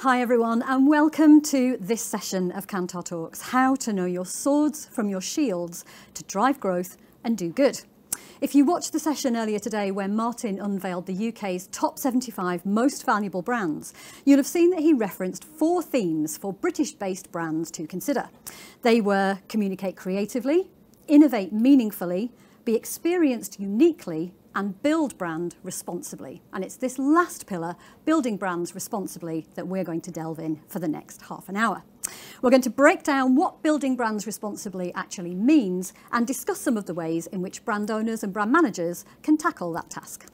Hi everyone, and welcome to this session of Kantar Talks, how to know your swords from your shields to drive growth and do good. If you watched the session earlier today where Martin unveiled the UK's top 75 most valuable brands, you'll have seen that he referenced 4 themes for British-based brands to consider. They were communicate creatively, innovate meaningfully, be experienced uniquely, and build brand responsibly. And it's this last pillar, building brands responsibly, that we're going to delve in for the next half an hour. We're going to break down what building brands responsibly actually means and discuss some of the ways in which brand owners and brand managers can tackle that task.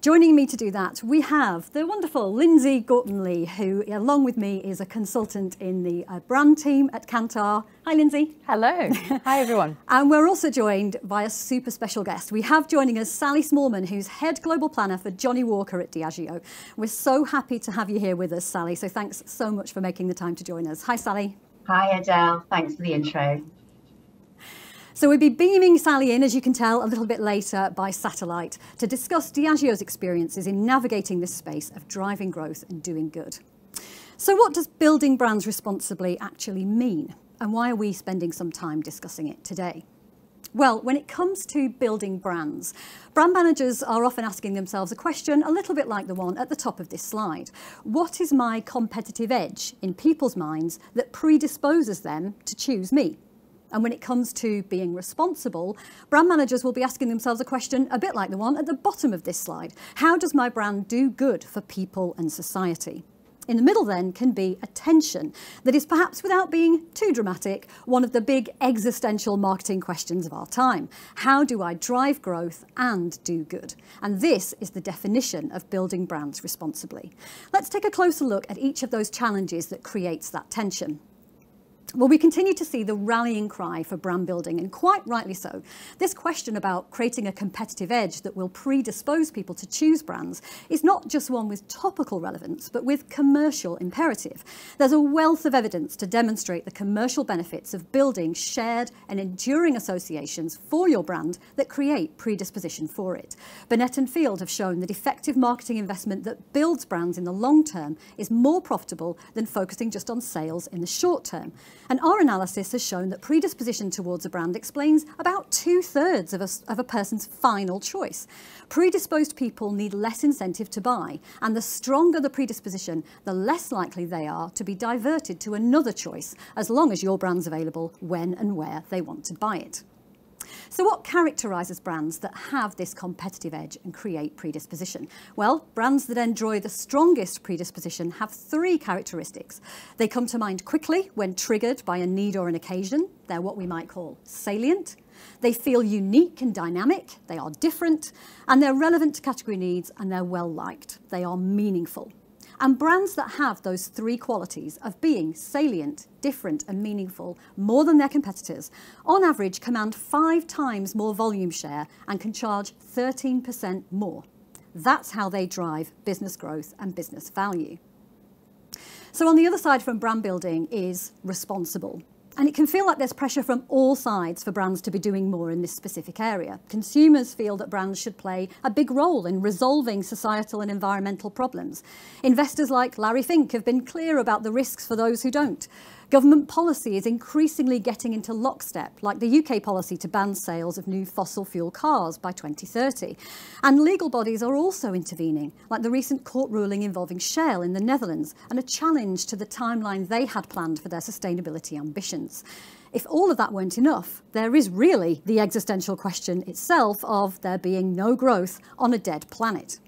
Joining me to do that, we have the wonderful Lindsay Gorton-Lee, who, along with me, is a consultant in the brand team at Kantar. Hi, Lindsay. Hello. Hi, everyone. And we're also joined by a super special guest. We have joining us Sally Smallman, who's Head Global Planner for Johnnie Walker at Diageo. We're so happy to have you here with us, Sally, so thanks so much for making the time to join us. Hi, Sally. Hi, Adele. Thanks for the intro. So we'll be beaming Sally in, as you can tell, a little bit later by satellite to discuss Diageo's experiences in navigating this space of driving growth and doing good. So what does building brands responsibly actually mean? And why are we spending some time discussing it today? Well, when it comes to building brands, brand managers are often asking themselves a question a little bit like the one at the top of this slide. What is my competitive edge in people's minds that predisposes them to choose me? And when it comes to being responsible, brand managers will be asking themselves a question a bit like the one at the bottom of this slide. How does my brand do good for people and society? In the middle then can be a tension that is, perhaps without being too dramatic, one of the big existential marketing questions of our time. How do I drive growth and do good? And this is the definition of building brands responsibly. Let's take a closer look at each of those challenges that creates that tension. Well, we continue to see the rallying cry for brand building, and quite rightly so. This question about creating a competitive edge that will predispose people to choose brands is not just one with topical relevance, but with commercial imperative. There's a wealth of evidence to demonstrate the commercial benefits of building shared and enduring associations for your brand that create predisposition for it. Burnett and Field have shown that effective marketing investment that builds brands in the long term is more profitable than focusing just on sales in the short term. And our analysis has shown that predisposition towards a brand explains about 2/3 of a person's final choice. Predisposed people need less incentive to buy, and the stronger the predisposition, the less likely they are to be diverted to another choice, as long as your brand's available when and where they want to buy it. So what characterises brands that have this competitive edge and create predisposition? Well, brands that enjoy the strongest predisposition have 3 characteristics. They come to mind quickly when triggered by a need or an occasion. They're what we might call salient. They feel unique and dynamic. They are different. And they're relevant to category needs, and they're well liked. They are meaningful. And brands that have those 3 qualities of being salient, different and meaningful more than their competitors, on average command 5 times more volume share and can charge 13% more. That's how they drive business growth and business value. So on the other side from brand building is responsible. And it can feel like there's pressure from all sides for brands to be doing more in this specific area. Consumers feel that brands should play a big role in resolving societal and environmental problems. Investors like Larry Fink have been clear about the risks for those who don't. Government policy is increasingly getting into lockstep, like the UK policy to ban sales of new fossil fuel cars by 2030. And legal bodies are also intervening, like the recent court ruling involving Shell in the Netherlands and a challenge to the timeline they had planned for their sustainability ambitions. If all of that weren't enough, there is really the existential question itself of there being no growth on a dead planet.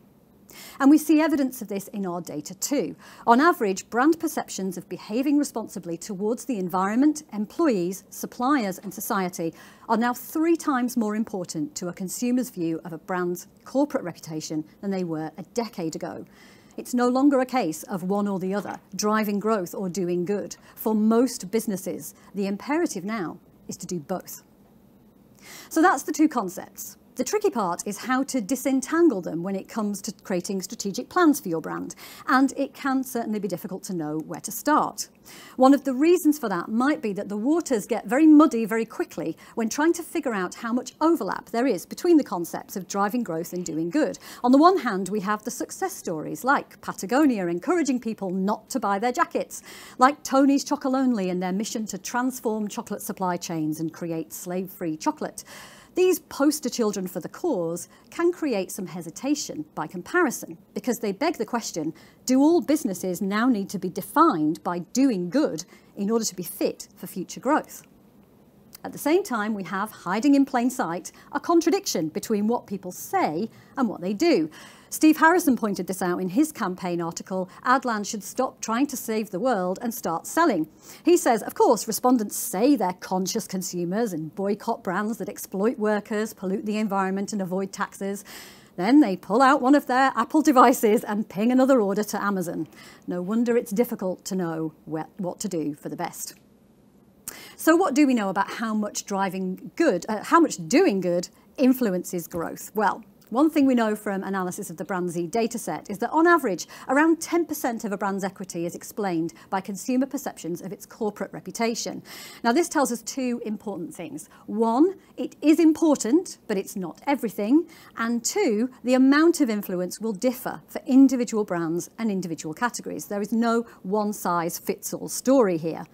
And we see evidence of this in our data too. On average, brand perceptions of behaving responsibly towards the environment, employees, suppliers and society are now 3 times more important to a consumer's view of a brand's corporate reputation than they were a decade ago. It's no longer a case of one or the other, driving growth or doing good. For most businesses, the imperative now is to do both. So that's the 2 concepts. The tricky part is how to disentangle them when it comes to creating strategic plans for your brand, and it can certainly be difficult to know where to start. One of the reasons for that might be that the waters get very muddy very quickly when trying to figure out how much overlap there is between the concepts of driving growth and doing good. On the one hand, we have the success stories like Patagonia encouraging people not to buy their jackets, like Tony's Chocolonely and their mission to transform chocolate supply chains and create slave-free chocolate. These poster children for the cause can create some hesitation by comparison because they beg the question, do all businesses now need to be defined by doing good in order to be fit for future growth? At the same time, we have, hiding in plain sight, a contradiction between what people say and what they do. Steve Harrison pointed this out in his campaign article, Adland should stop trying to save the world and start selling. He says, of course, respondents say they're conscious consumers and boycott brands that exploit workers, pollute the environment and avoid taxes. Then they pull out one of their Apple devices and ping another order to Amazon. No wonder it's difficult to know what to do for the best. So what do we know about how much doing good influences growth? Well, one thing we know from analysis of the Brand Z dataset is that on average, around 10% of a brand's equity is explained by consumer perceptions of its corporate reputation. Now, this tells us two important things. One, it is important, but it's not everything. And two, the amount of influence will differ for individual brands and individual categories. There is no one-size-fits-all story here.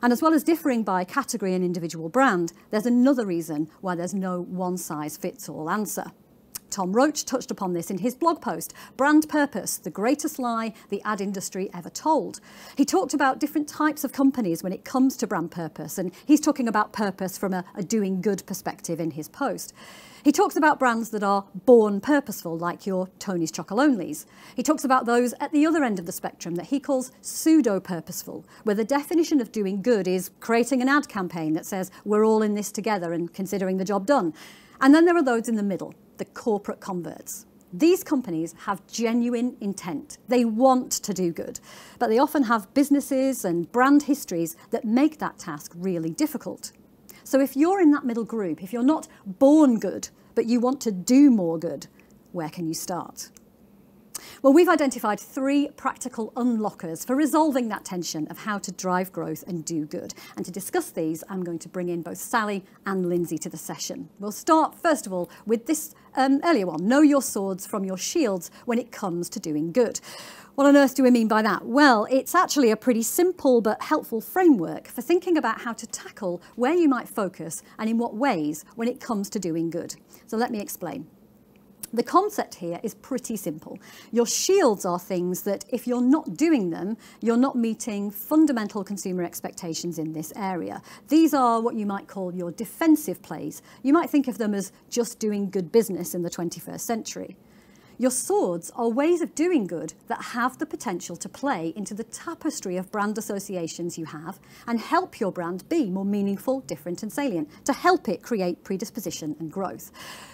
And as well as differing by category and individual brand, there's another reason why there's no one-size-fits-all answer. Tom Roach touched upon this in his blog post, Brand Purpose, the greatest lie the ad industry ever told. He talked about different types of companies when it comes to brand purpose, and he's talking about purpose from a doing good perspective in his post. He talks about brands that are born purposeful, like your Tony's Chocolonelys. He talks about those at the other end of the spectrum that he calls pseudo-purposeful, where the definition of doing good is creating an ad campaign that says, we're all in this together and considering the job done. And then there are those in the middle, the corporate converts. These companies have genuine intent. They want to do good, but they often have businesses and brand histories that make that task really difficult. So if you're in that middle group, if you're not born good, but you want to do more good, where can you start? Well, we've identified 3 practical unlockers for resolving that tension of how to drive growth and do good. And to discuss these, I'm going to bring in both Sally and Lindsay to the session. We'll start, first of all, with this earlier one, know your swords from your shields when it comes to doing good. What on earth do we mean by that? Well, it's actually a pretty simple but helpful framework for thinking about how to tackle where you might focus and in what ways when it comes to doing good. So let me explain. The concept here is pretty simple. Your shields are things that if you're not doing them, you're not meeting fundamental consumer expectations in this area. These are what you might call your defensive plays. You might think of them as just doing good business in the 21st century. Your swords are ways of doing good that have the potential to play into the tapestry of brand associations you have and help your brand be more meaningful, different and salient, to help it create predisposition and growth.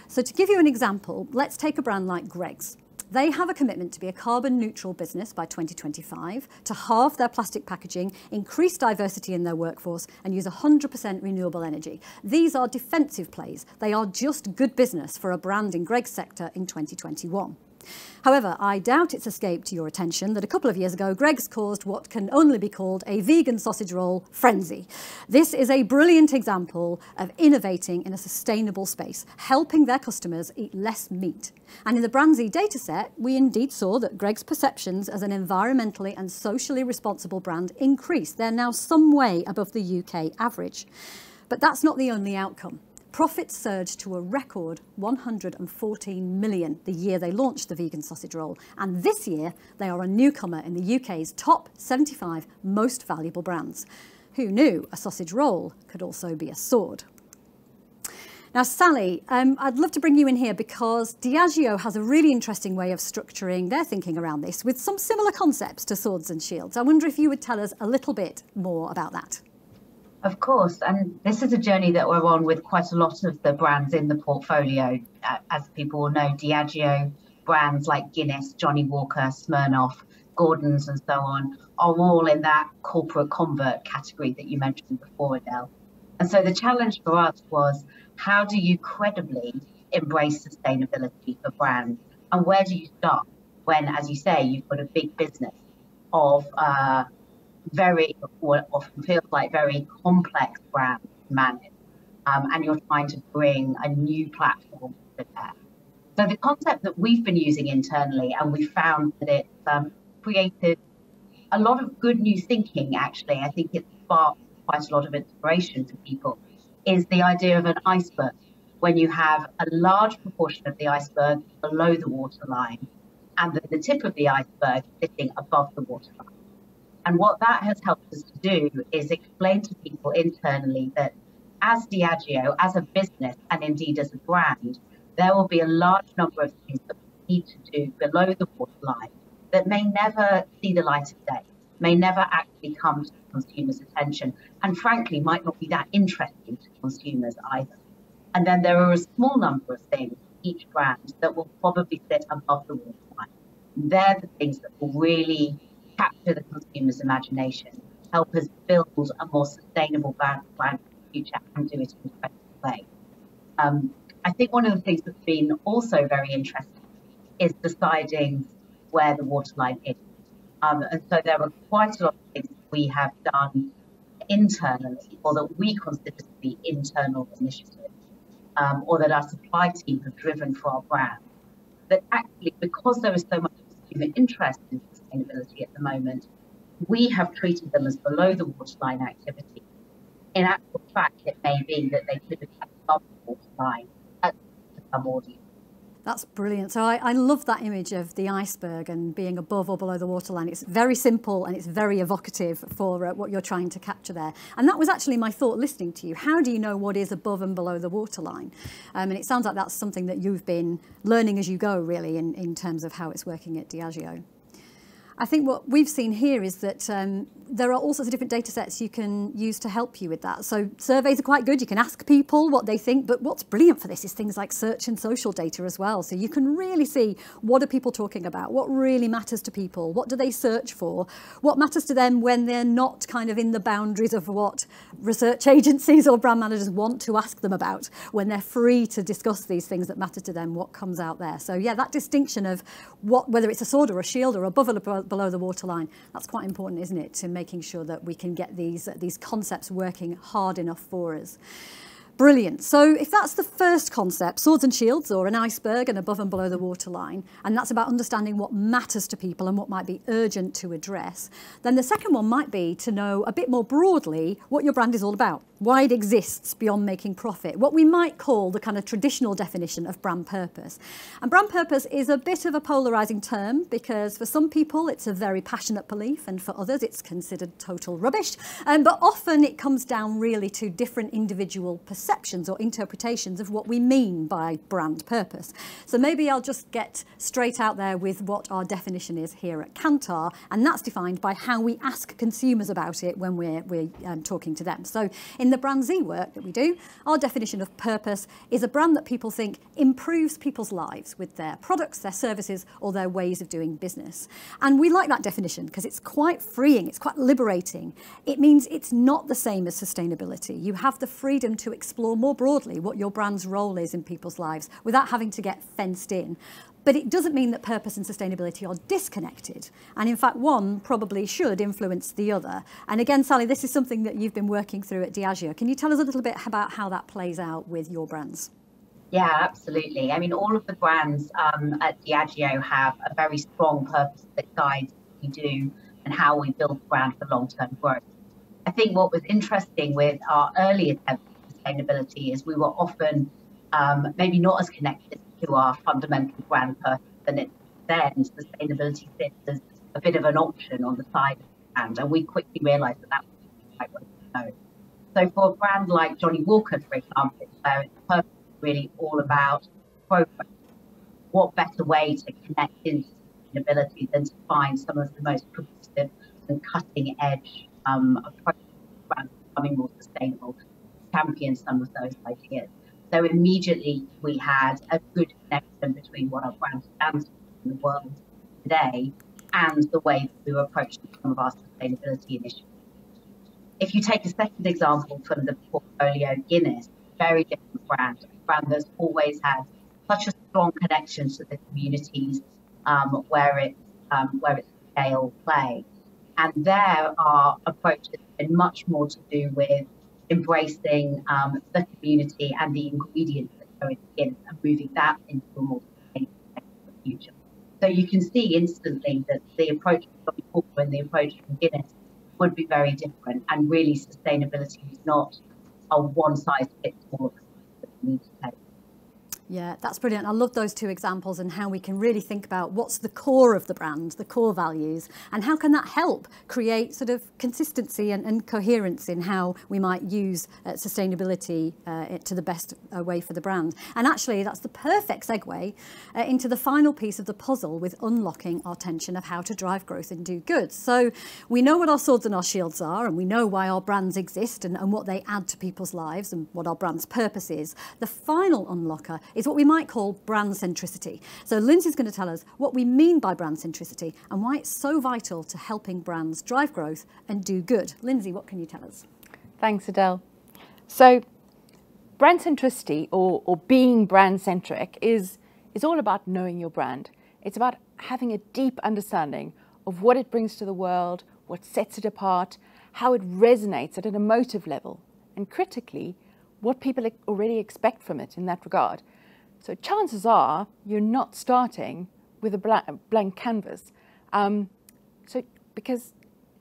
So to give you an example, let's take a brand like Greggs. They have a commitment to be a carbon neutral business by 2025, to halve their plastic packaging, increase diversity in their workforce and use 100% renewable energy. These are defensive plays. They are just good business for a brand in Greggs' sector in 2021. However, I doubt it's escaped your attention that a couple of years ago, Greggs caused what can only be called a vegan sausage roll frenzy. This is a brilliant example of innovating in a sustainable space, helping their customers eat less meat. And in the Brand Z dataset, we indeed saw that Greggs' perceptions as an environmentally and socially responsible brand increased. They're now some way above the UK average. But that's not the only outcome. Profits surged to a record 114 million the year they launched the vegan sausage roll. And this year, they are a newcomer in the UK's top 75 most valuable brands. Who knew a sausage roll could also be a sword? Now, Sally, I'd love to bring you in here because Diageo has a really interesting way of structuring their thinking around this with some similar concepts to swords and shields. I wonder if you would tell us a little bit more about that. Of course, and this is a journey that we're on with quite a lot of the brands in the portfolio. As people will know, Diageo brands like Guinness, Johnnie Walker, Smirnoff, Gordon's and so on are all in that corporate convert category that you mentioned before, Adele. And so the challenge for us was, how do you credibly embrace sustainability for brands? And where do you start when, as you say, you've got a big business of what often feels like very complex brands to manage, and you're trying to bring a new platform to that? So the concept that we've been using internally, and we found that it's created a lot of good new thinking, actually. I think it sparked quite a lot of inspiration to people, is the idea of an iceberg, when you have a large proportion of the iceberg below the waterline and the tip of the iceberg sitting above the waterline. And what that has helped us to do is explain to people internally that as Diageo, as a business, and indeed as a brand, there will be a large number of things that we need to do below the waterline that may never see the light of day, may never actually come to consumers' attention, and frankly, might not be that interesting to consumers either. And then there are a small number of things, each brand, that will probably sit above the waterline. They're the things that will really capture the consumer's imagination, help us build a more sustainable brand for the future, and do it in a effective way. I think one of the things that's been also very interesting is deciding where the waterline is. And so there are quite a lot of things we have done internally, or that we consider to be internal initiatives, or that our supply team have driven for our brand, that actually, because there is so much consumer interest in sustainability at the moment, we have treated them as below the waterline activity. In actual fact, it may be that they could have kept above the waterline at some audience. That's brilliant. So I love that image of the iceberg and being above or below the waterline. It's very simple and it's very evocative for what you're trying to capture there. And that was actually my thought listening to you. How do you know what is above and below the waterline? And it sounds like that's something that you've been learning as you go, really, in terms of how it's working at Diageo. I think what we've seen here is that there are all sorts of different data sets you can use to help you with that. So surveys are quite good. You can ask people what they think, but what's brilliant for this is things like search and social data as well. So you can really see, what are people talking about? What really matters to people? What do they search for? What matters to them when they're not kind of in the boundaries of what research agencies or brand managers want to ask them about, when they're free to discuss these things that matter to them, what comes out there. So yeah, that distinction of whether it's a sword or a shield or above or below the waterline, that's quite important, isn't it, to making sure that we can get these concepts working hard enough for us. Brilliant. So if that's the first concept, swords and shields, or an iceberg and above and below the waterline, and that's about understanding what matters to people and what might be urgent to address, then the second one might be to know a bit more broadly what your brand is all about, why it exists beyond making profit, what we might call the kind of traditional definition of brand purpose. And brand purpose is a bit of a polarising term, because for some people it's a very passionate belief, and for others it's considered total rubbish. But often it comes down really to different individual perceptions or interpretations of what we mean by brand purpose. So maybe I'll just get straight out there with what our definition is here at Kantar, and that's defined by how we ask consumers about it when we're talking to them. So in the Brand Z work that we do, our definition of purpose is a brand that people think improves people's lives with their products, their services, or their ways of doing business. And we like that definition because it's quite freeing, it's quite liberating. It means it's not the same as sustainability. You have the freedom to explore more broadly what your brand's role is in people's lives without having to get fenced in. But it doesn't mean that purpose and sustainability are disconnected. And in fact, one probably should influence the other. And again, Sally, this is something that you've been working through at Diageo. Can you tell us a little bit about how that plays out with your brands? Yeah, absolutely. I mean, all of the brands at Diageo have a very strong purpose that guides what we do and how we build the brand for long-term growth. I think what was interesting with our early attempt at sustainability is we were often maybe not as connected to our fundamental brand purpose, and it then sustainability sits as a bit of an option on the side of the brand, and we quickly realised that that was the right way to go. So for a brand like Johnnie Walker, for example, where its purpose is really all about progress, what better way to connect into sustainability than to find some of the most progressive and cutting edge approaches to brands becoming more sustainable, champion some of those ideas. So immediately we had a good connection between what our brand stands for in the world today and the way that we were approaching some of our sustainability initiatives. If you take a second example from the portfolio, Guinness, very different brand, a brand that's always had such a strong connection to the communities where it's scale play. And there our approach has been much more to do with embracing the community and the ingredients that go into Guinness and moving that into a more sustainable future. So you can see instantly that the approach from Johnnie Walker and the approach from Guinness would be very different, and really sustainability is not a one-size-fits-all that we need to take. Yeah, that's brilliant. I love those two examples and how we can really think about what's the core of the brand, the core values, and how can that help create sort of consistency and coherence in how we might use sustainability to the best way for the brand. And actually, that's the perfect segue into the final piece of the puzzle with unlocking our tension of how to drive growth and do good. So we know what our swords and our shields are, and we know why our brands exist and what they add to people's lives and what our brand's purpose is. The final unlocker is what we might call brand centricity. So Lindsay's going to tell us what we mean by brand centricity and why it's so vital to helping brands drive growth and do good. Lindsay, what can you tell us? Thanks, Adele. So brand centricity or being brand centric is all about knowing your brand. It's about having a deep understanding of what it brings to the world, what sets it apart, how it resonates at an emotive level, and critically, what people already expect from it in that regard. So chances are you're not starting with a blank canvas. And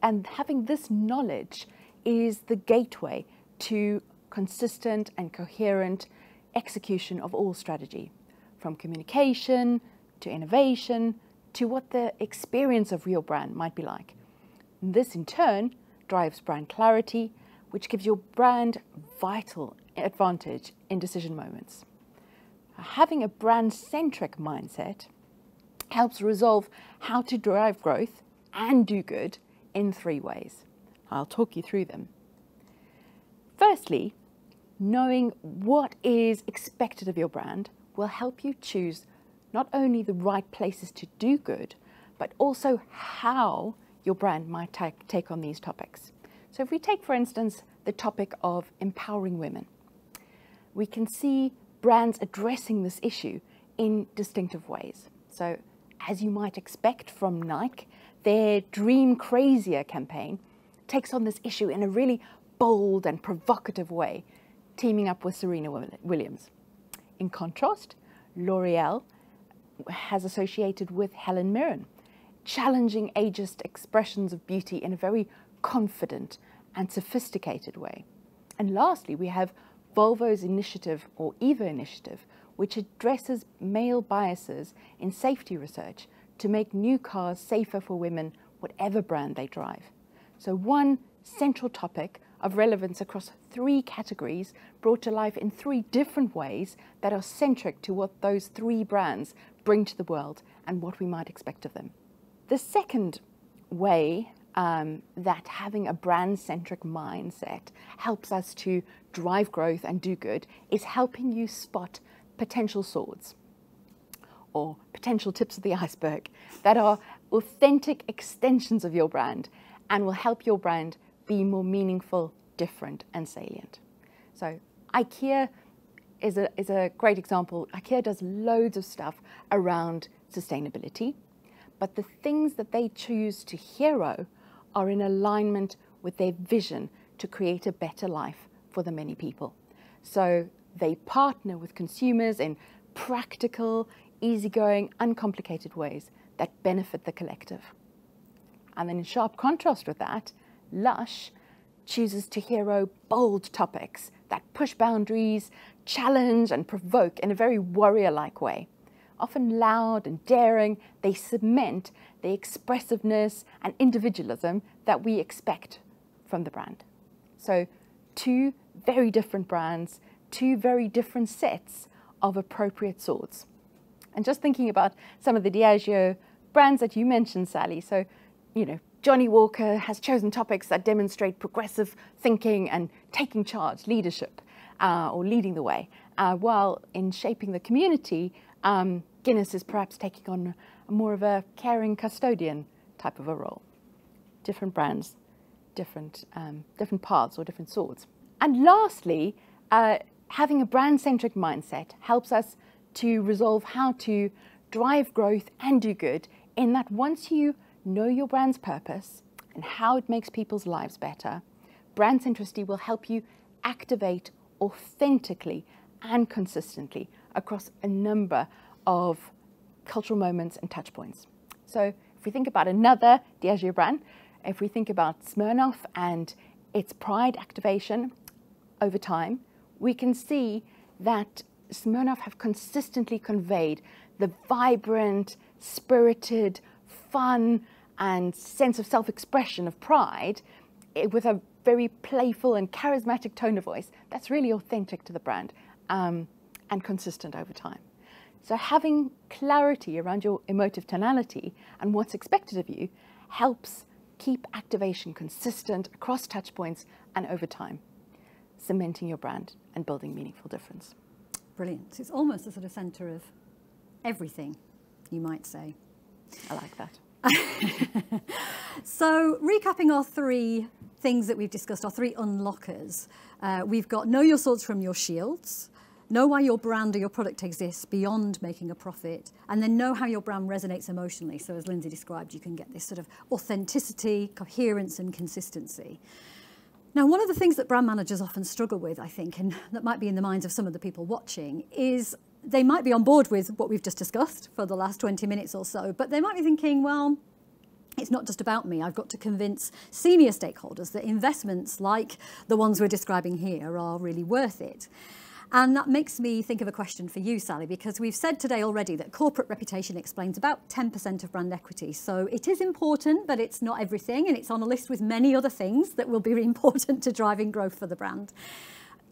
having this knowledge is the gateway to consistent and coherent execution of all strategy, from communication to innovation to what the experience of your brand might be like. And this in turn drives brand clarity, which gives your brand vital advantage in decision moments. Having a brand-centric mindset helps resolve how to drive growth and do good in 3 ways. I'll talk you through them. Firstly, knowing what is expected of your brand will help you choose not only the right places to do good, but also how your brand might take on these topics. So if we take, for instance, the topic of empowering women, we can see brands addressing this issue in distinctive ways. So as you might expect from Nike, their Dream Crazier campaign takes on this issue in a really bold and provocative way, teaming up with Serena Williams. In contrast, L'Oreal has associated with Helen Mirren, challenging ageist expressions of beauty in a very confident and sophisticated way. And lastly, we have Volvo's initiative, or EVA initiative, which addresses male biases in safety research to make new cars safer for women, whatever brand they drive. So one central topic of relevance across 3 categories brought to life in 3 different ways that are centric to what those 3 brands bring to the world and what we might expect of them. The second way that having a brand-centric mindset helps us to drive growth and do good is helping you spot potential swords or potential tips of the iceberg that are authentic extensions of your brand and will help your brand be more meaningful, different, and salient. So IKEA is a great example. IKEA does loads of stuff around sustainability, but the things that they choose to hero are in alignment with their vision to create a better life for the many people. So they partner with consumers in practical, easygoing, uncomplicated ways that benefit the collective. And then in sharp contrast with that, Lush chooses to hero bold topics that push boundaries, challenge and provoke in a very warrior-like way. Often loud and daring, they cement the expressiveness and individualism that we expect from the brand. So 2 very different brands, 2 very different sets of appropriate swords. And just thinking about some of the Diageo brands that you mentioned, Sally. So, Johnnie Walker has chosen topics that demonstrate progressive thinking and taking charge, leadership, or leading the way. While in shaping the community, Guinness is perhaps taking on more of a caring custodian type of a role. Different brands, different paths or different swords. And lastly, having a brand-centric mindset helps us to resolve how to drive growth and do good, in that once you know your brand's purpose and how it makes people's lives better, brand centricity will help you activate authentically and consistently across a number of cultural moments and touch points. So if we think about another Diageo brand, if we think about Smirnoff and its pride activation over time, we can see that Smirnoff have consistently conveyed the vibrant, spirited, fun and sense of self-expression of pride with a very playful and charismatic tone of voice that's really authentic to the brand and consistent over time. So having clarity around your emotive tonality and what's expected of you helps keep activation consistent across touch points and over time, cementing your brand and building meaningful difference. Brilliant. It's almost the sort of centre of everything, you might say. I like that. So recapping our three things that we've discussed, our three unlockers, we've got know your swords from your shields, know why your brand or your product exists beyond making a profit, and then know how your brand resonates emotionally. So as Lindsay described, you can get this sort of authenticity, coherence and consistency. Now, one of the things that brand managers often struggle with, I think, and that might be in the minds of some of the people watching, is they might be on board with what we've just discussed for the last 20 minutes or so, but they might be thinking, well, it's not just about me. I've got to convince senior stakeholders that investments like the ones we're describing here are really worth it. And that makes me think of a question for you, Sally, because we've said today already that corporate reputation explains about 10% of brand equity. So it is important, but it's not everything, and it's on a list with many other things that will be really important to driving growth for the brand.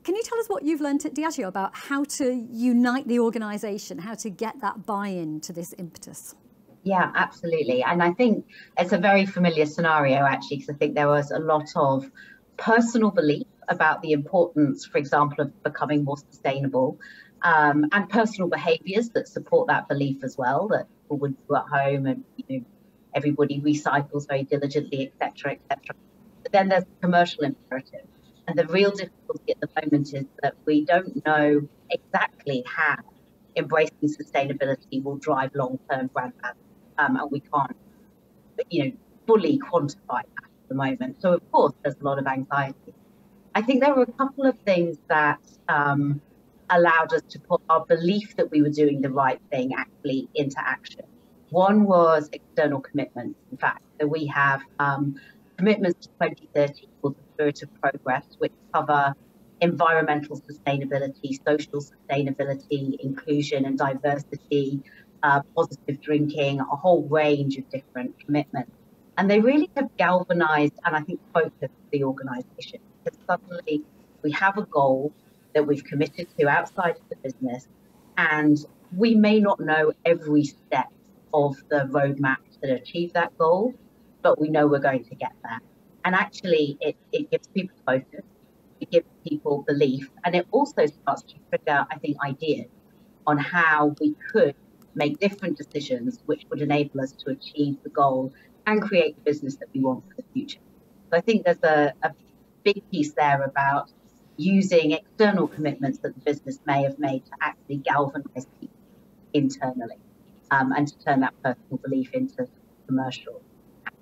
Can you tell us what you've learned at Diageo about how to unite the organisation, how to get that buy-in to this impetus? Yeah, absolutely. And I think it's a very familiar scenario, actually, because I think there was a lot of personal belief about the importance, for example, of becoming more sustainable, and personal behaviours that support that belief as well, that people would do at home and everybody recycles very diligently, etc., etc. But then there's the commercial imperative. And the real difficulty at the moment is that we don't know exactly how embracing sustainability will drive long-term brand value, and we can't, fully quantify that at the moment. So of course, there's a lot of anxiety. I think there were a couple of things that allowed us to put our belief that we were doing the right thing actually into action. One was external commitments. In fact, so we have commitments to 2030 called the Spirit of Progress, which cover environmental sustainability, social sustainability, inclusion and diversity, positive drinking, a whole range of different commitments. And they really have galvanized and I think focused the organization, because suddenly we have a goal that we've committed to outside of the business, and we may not know every step of the roadmap to achieve that goal, but we know we're going to get there. And actually it gives people focus, it gives people belief, and it also starts to trigger, I think, ideas on how we could make different decisions which would enable us to achieve the goal and create the business that we want for the future. So I think there's a big piece there about using external commitments that the business may have made to actually galvanize people internally, and to turn that personal belief into commercial action.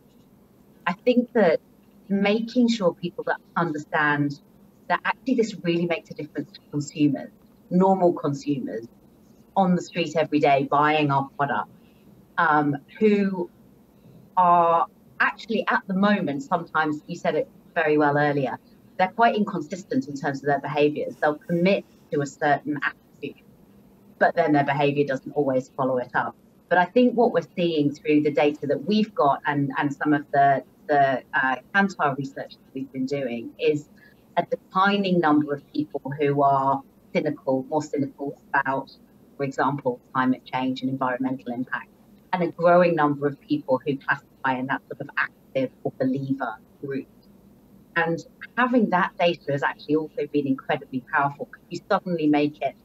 I think that making sure people that understand that actually this really makes a difference to consumers, normal consumers on the street every day buying our product, who are actually at the moment, sometimes, you said it very well earlier, they're quite inconsistent in terms of their behaviours. They'll commit to a certain attitude, but then their behaviour doesn't always follow it up. But I think what we're seeing through the data that we've got and some of the Kantar research that we've been doing is a declining number of people who are more cynical about, for example, climate change and environmental impact, and a growing number of people who classify in that sort of active or believer group. And having that data has actually also been incredibly powerful, because you suddenly make it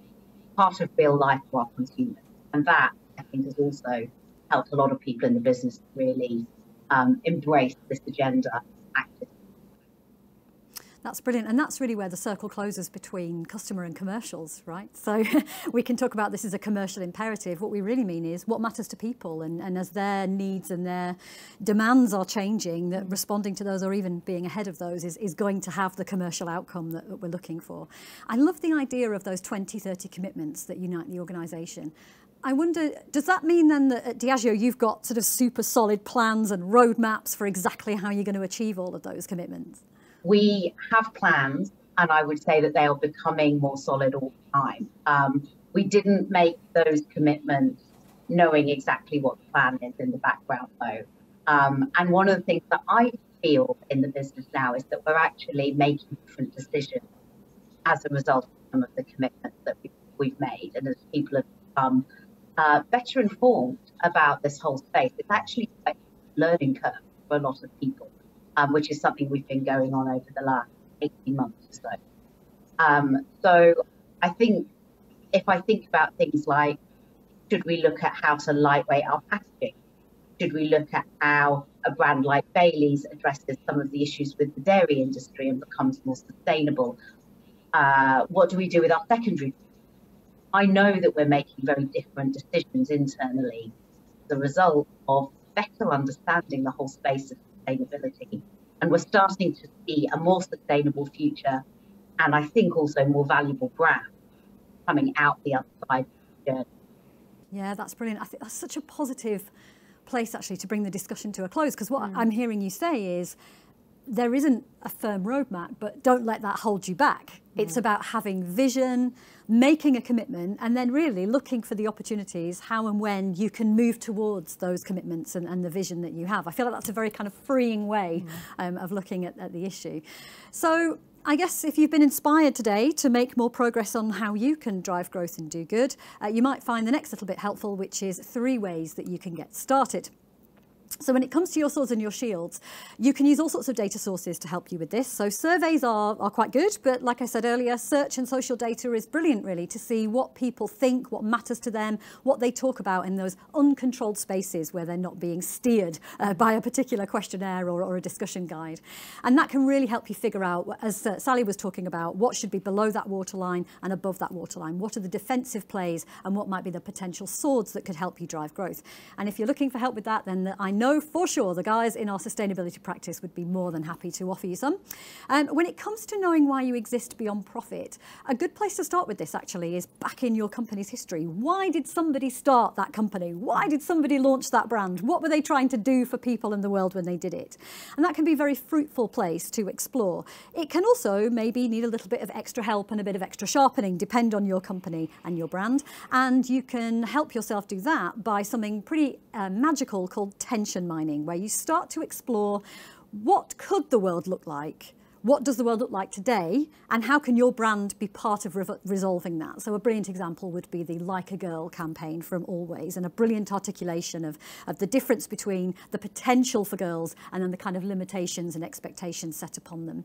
part of real life for our consumers. And that, I think, has also helped a lot of people in the business to really embrace this agenda actively. That's brilliant. And that's really where the circle closes between customer and commercials, right? So we can talk about this as a commercial imperative. What we really mean is what matters to people. And as their needs and their demands are changing, that responding to those or even being ahead of those is going to have the commercial outcome that we're looking for. I love the idea of those 2030 commitments that unite the organisation. I wonder, does that mean then that at Diageo you've got sort of super solid plans and roadmaps for exactly how you're going to achieve all of those commitments? We have plans, and I would say that they are becoming more solid all the time. We didn't make those commitments knowing exactly what the plan is in the background, though. And one of the things that I feel in the business now is that we're actually making different decisions as a result of some of the commitments that we've made, and as people have become better informed about this whole space. It's actually a learning curve for a lot of people. Which is something we've been going on over the last 18 months or so. So I think if I think about things like, should we look at how to lightweight our packaging? Should we look at how a brand like Bailey's addresses some of the issues with the dairy industry and becomes more sustainable? What do we do with our secondary? I know that we're making very different decisions internally, the result of better understanding the whole space of sustainability, and we're starting to see a more sustainable future, and I think also more valuable brand coming out the other side of the journey. Yeah, that's brilliant. I think that's such a positive place actually to bring the discussion to a close, because what I'm hearing you say is there isn't a firm roadmap, but don't let that hold you back. It's about having vision, making a commitment, and then really looking for the opportunities, how and when you can move towards those commitments and the vision that you have. I feel like that's a very kind of freeing way of looking at the issue. So I guess if you've been inspired today to make more progress on how you can drive growth and do good, you might find the next little bit helpful, which is 3 ways that you can get started. So when it comes to your swords and your shields, you can use all sorts of data sources to help you with this. So surveys are quite good, but like I said earlier, search and social data is brilliant really to see what people think, what matters to them, what they talk about in those uncontrolled spaces where they're not being steered by a particular questionnaire or a discussion guide. And that can really help you figure out, as Sally was talking about, what should be below that waterline and above that waterline. What are the defensive plays and what might be the potential swords that could help you drive growth? And if you're looking for help with that, then I know for sure the guys in our sustainability practice would be more than happy to offer you some. When it comes to knowing why you exist beyond profit, a good place to start with this actually is back in your company's history. Why did somebody start that company? Why did somebody launch that brand? What were they trying to do for people in the world when they did it? And that can be a very fruitful place to explore. It can also maybe need a little bit of extra help and a bit of extra sharpening, depend on your company and your brand. And you can help yourself do that by something pretty magical called tension mining, where you start to explore what could the world look like, what does the world look like today, and how can your brand be part of resolving that. So a brilliant example would be the Like a Girl campaign from Always, and a brilliant articulation of the difference between the potential for girls and then the kind of limitations and expectations set upon them.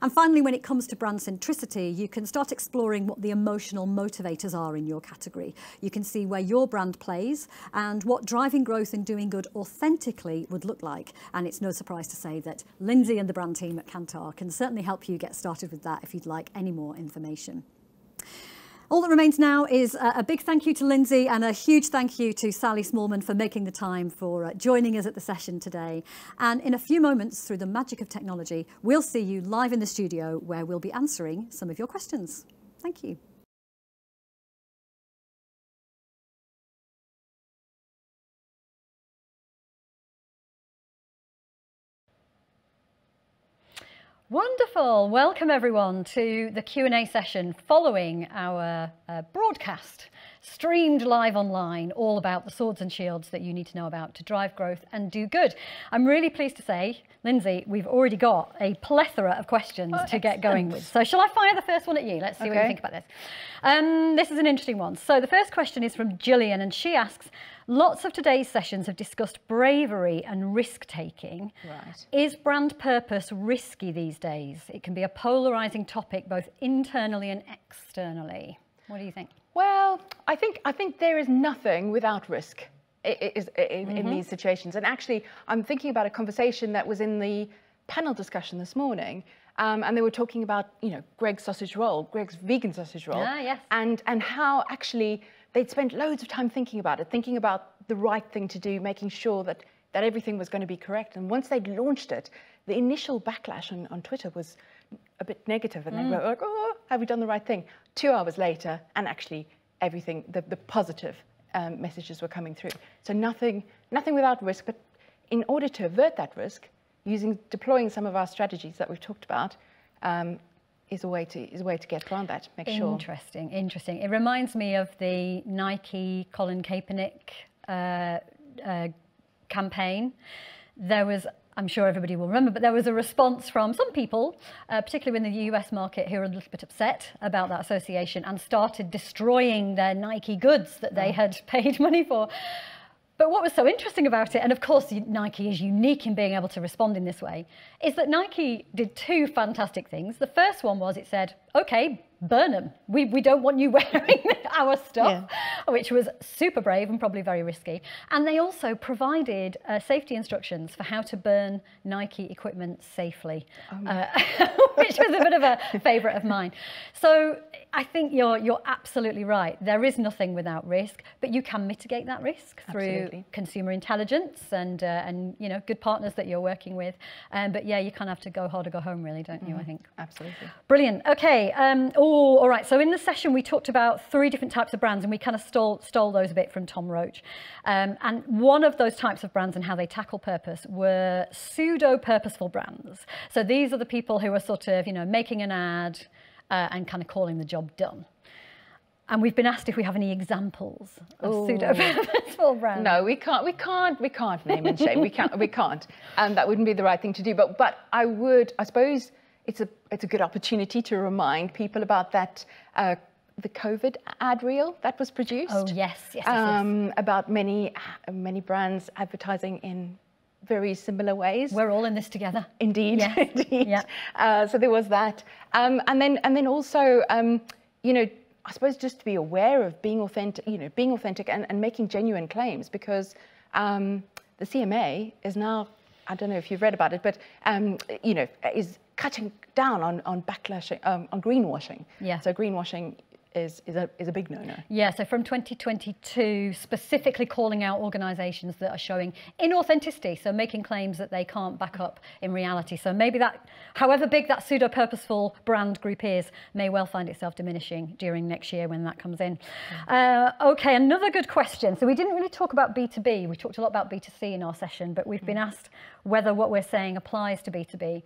And finally, when it comes to brand centricity, you can start exploring what the emotional motivators are in your category. You can see where your brand plays and what driving growth and doing good authentically would look like. And it's no surprise to say that Lindsay and the brand team at Kantar can certainly help you get started with that if you'd like any more information. All that remains now is a big thank you to Lindsay and a huge thank you to Sally Smallman for making the time for joining us at the session today. And in a few moments, through the magic of technology, we'll see you live in the studio where we'll be answering some of your questions. Thank you. Wonderful. Welcome everyone to the Q&A session following our broadcast, streamed live online, all about the swords and shields that you need to know about to drive growth and do good. I'm really pleased to say, Lindsay, we've already got a plethora of questions to get going with. So shall I fire the first one at you? Let's see what you think about this. This is an interesting one. So the first question is from Gillian, and she asks, lots of today's sessions have discussed bravery and risk-taking. Right. Is brand purpose risky these days? It can be a polarising topic both internally and externally. What do you think? Well, I think there is nothing without risk in these situations. And actually, I'm thinking about a conversation that was in the panel discussion this morning. and they were talking about, Greg's sausage roll, Greg's vegan sausage roll, yes. and how actually they'd spent loads of time thinking about it, thinking about the right thing to do, making sure that everything was going to be correct. And once they'd launched it, the initial backlash on Twitter was a bit negative, and they were like, oh, have we done the right thing? 2 hours later, and actually everything, the positive messages were coming through. So nothing without risk, but in order to avert that risk, deploying some of our strategies that we've talked about, is a way to get around that. Make sure. Interesting. It reminds me of the Nike Colin Kaepernick campaign. There was, I'm sure everybody will remember, but there was a response from some people, particularly in the US market, who were a little bit upset about that association and started destroying their Nike goods that they had paid money for. But what was so interesting about it, and of course Nike is unique in being able to respond in this way, is that Nike did 2 fantastic things. The first one was it said, okay, burn them. We don't want you wearing our stuff, which was super brave and probably very risky. And they also provided safety instructions for how to burn Nike equipment safely, which was a bit of a favourite of mine. So I think you're absolutely right. There is nothing without risk, but you can mitigate that risk through consumer intelligence and good partners that you're working with. But yeah, you kind of have to go hard or go home, really, don't you? I think. Absolutely. Brilliant. Okay. All right. So in the session, we talked about 3 different types of brands, and we kind of stole those a bit from Tom Roach. And one of those types of brands and how they tackle purpose were pseudo-purposeful brands. So these are the people who are sort of, making an ad and kind of calling the job done. And we've been asked if we have any examples of pseudo-purposeful brands. No, we can't name and shame. We can't. And that wouldn't be the right thing to do. But I suppose it's a good opportunity to remind people about that the COVID ad reel that was produced. Oh yes. About many brands advertising in very similar ways. We're all in this together. Indeed, yes. indeed. Yeah. So there was that, and then also, I suppose just to be aware of being authentic, and making genuine claims, because the CMA is now, I don't know if you've read about it, but is cutting down on backlash on greenwashing. Yeah. So greenwashing is a big no-no. Yeah, so from 2022, specifically calling out organisations that are showing inauthenticity, so making claims that they can't back up in reality. So maybe that, however big that pseudo-purposeful brand group is, may well find itself diminishing during next year when that comes in. Okay, another good question. So we didn't really talk about B2B. We talked a lot about B2C in our session, but we've been asked whether what we're saying applies to B2B.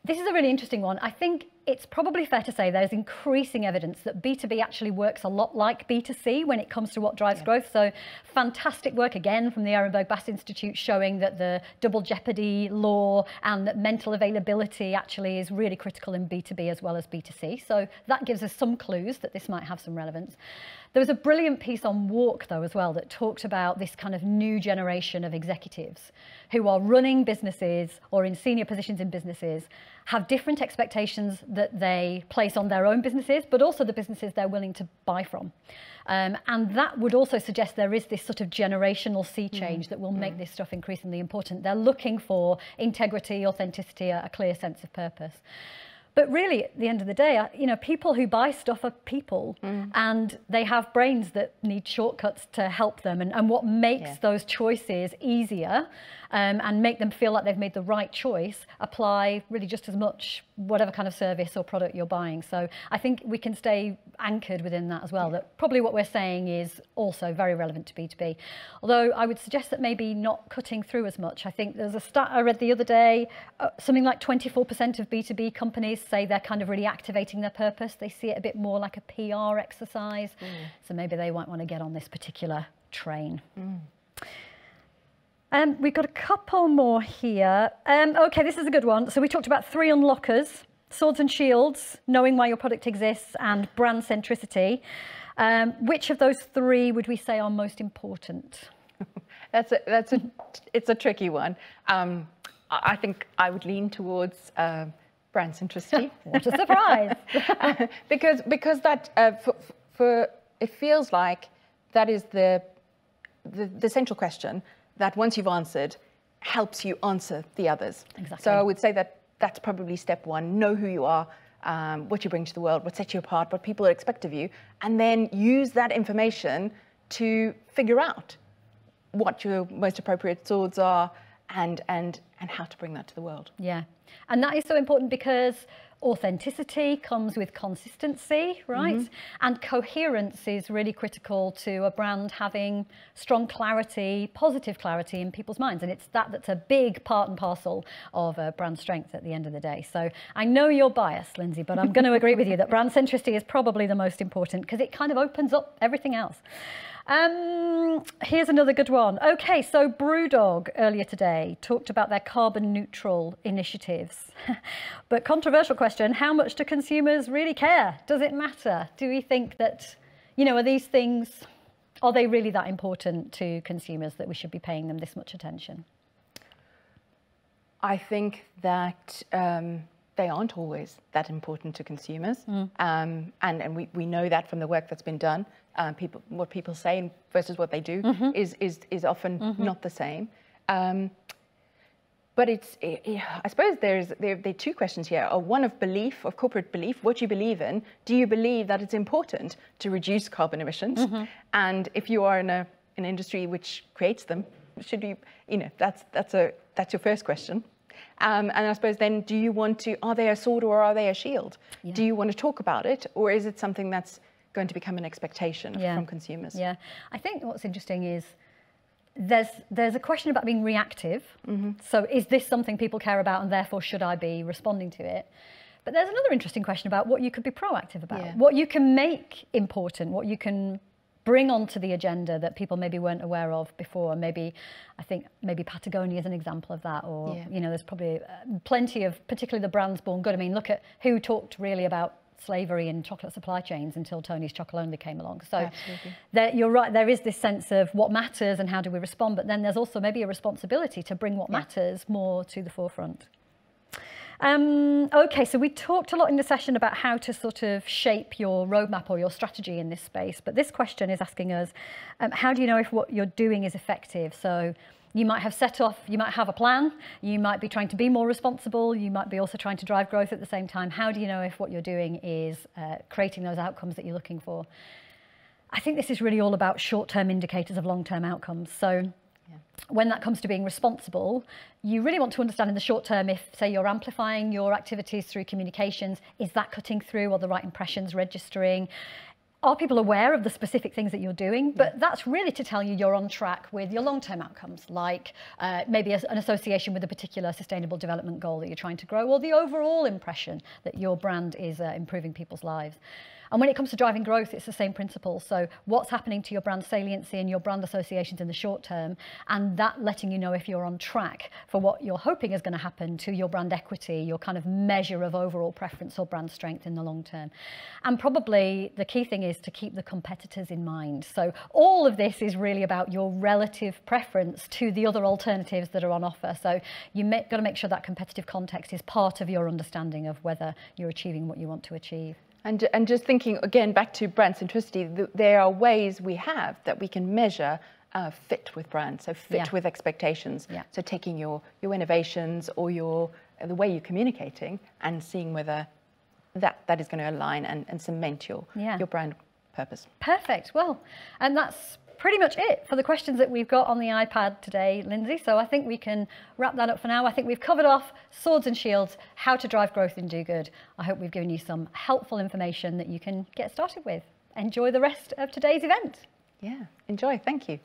This is a really interesting one. I think it's probably fair to say there's increasing evidence that B2B actually works a lot like B2C when it comes to what drives growth. So fantastic work again from the Ehrenberg Bass Institute showing that the double jeopardy law and that mental availability actually is really critical in B2B as well as B2C. So that gives us some clues that this might have some relevance. There was a brilliant piece on Walk, though, as well, that talked about this kind of new generation of executives who are running businesses or in senior positions in businesses, have different expectations that they place on their own businesses, but also the businesses they're willing to buy from. And that would also suggest there is this sort of generational sea change that will make this stuff increasingly important. They're looking for integrity, authenticity, a clear sense of purpose. But really, at the end of the day, people who buy stuff are people, and they have brains that need shortcuts to help them. And what makes those choices easier and make them feel like they've made the right choice apply really just as much whatever kind of service or product you're buying. So I think we can stay anchored within that as well, that probably what we're saying is also very relevant to B2B. Although I would suggest that maybe not cutting through as much. I think there's a stat I read the other day, something like 24% of B2B companies say they're kind of really activating their purpose. They see it a bit more like a PR exercise. So maybe they might want to get on this particular train. We've got a couple more here. Okay, this is a good one. So we talked about 3 unlockers: swords and shields, knowing why your product exists, and brand centricity. Which of those 3 would we say are most important? It's a tricky one. I think I would lean towards brand centricity. What a surprise! because that for it feels like that is the central question that once you've answered helps you answer the others. Exactly. So I would say that that's probably step one. Know who you are, what you bring to the world, what sets you apart, what people expect of you, and then use that information to figure out what your most appropriate swords are and how to bring that to the world. Yeah, and that is so important because authenticity comes with consistency, right? Mm-hmm. And coherence is really critical to a brand having strong clarity, positive clarity in people's minds. And it's that's a big part and parcel of a brand strength at the end of the day. So I know you're biased, Lindsay, but I'm going to agree with you that brand centricity is probably the most important because it kind of opens up everything else. Here's another good one. Okay, so Brewdog earlier today talked about their carbon neutral initiatives. But controversial question, how much do consumers really care? Does it matter? Do we think that, are these things, are they really that important to consumers that we should be paying them this much attention? I think that they aren't always that important to consumers. And we know that from the work that's been done. What people say versus what they do is often not the same. But I suppose there are two questions here. One of belief, of corporate belief, what you believe in. Do you believe that it's important to reduce carbon emissions? And if you are in an industry which creates them, should you, that's your first question. And I suppose then, are they a sword or are they a shield? Yeah. Do you want to talk about it, or is it something that's going to become an expectation from consumers? Yeah, I think what's interesting is there's a question about being reactive. So is this something people care about and therefore should I be responding to it? But there's another interesting question about what you could be proactive about, what you can make important, what you can bring onto the agenda that people maybe weren't aware of before. I think maybe Patagonia is an example of that, or there's probably plenty of, particularly the brands born good. I mean, look at who talked really about slavery in chocolate supply chains until Tony's Chocolonely came along. So you're right, there is this sense of what matters and how do we respond, but then there's also maybe a responsibility to bring what matters more to the forefront. Okay, so we talked a lot in the session about how to sort of shape your roadmap or your strategy in this space, but this question is asking us, how do you know if what you're doing is effective? So you might have you might have a plan, you might be trying to be more responsible, you might be also trying to drive growth at the same time. How do you know if what you're doing is creating those outcomes that you're looking for? I think this is really all about short-term indicators of long-term outcomes. So when that comes to being responsible, you really want to understand in the short term if, say, you're amplifying your activities through communications, is that cutting through? Are the right impressions registering? Are people aware of the specific things that you're doing? But that's really to tell you you're on track with your long-term outcomes, like maybe an association with a particular sustainable development goal that you're trying to grow, or the overall impression that your brand is improving people's lives. And when it comes to driving growth, it's the same principle. So what's happening to your brand saliency and your brand associations in the short term, and that letting you know if you're on track for what you're hoping is going to happen to your brand equity, your kind of measure of overall preference or brand strength in the long term. And probably the key thing is to keep the competitors in mind. So all of this is really about your relative preference to the other alternatives that are on offer. So you've got to make sure that competitive context is part of your understanding of whether you're achieving what you want to achieve. And just thinking, again, back to brand centricity, there are ways we have that we can measure fit with brands, so fit with expectations. Yeah. So taking your innovations or the way you're communicating and seeing whether that is going to align and cement your brand purpose. Perfect. Well, and that's pretty much it for the questions that we've got on the iPad today, Lindsay. So I think we can wrap that up for now. I think we've covered off swords and shields, how to drive growth and do good. I hope we've given you some helpful information that you can get started with. Enjoy the rest of today's event. Yeah, enjoy. Thank you.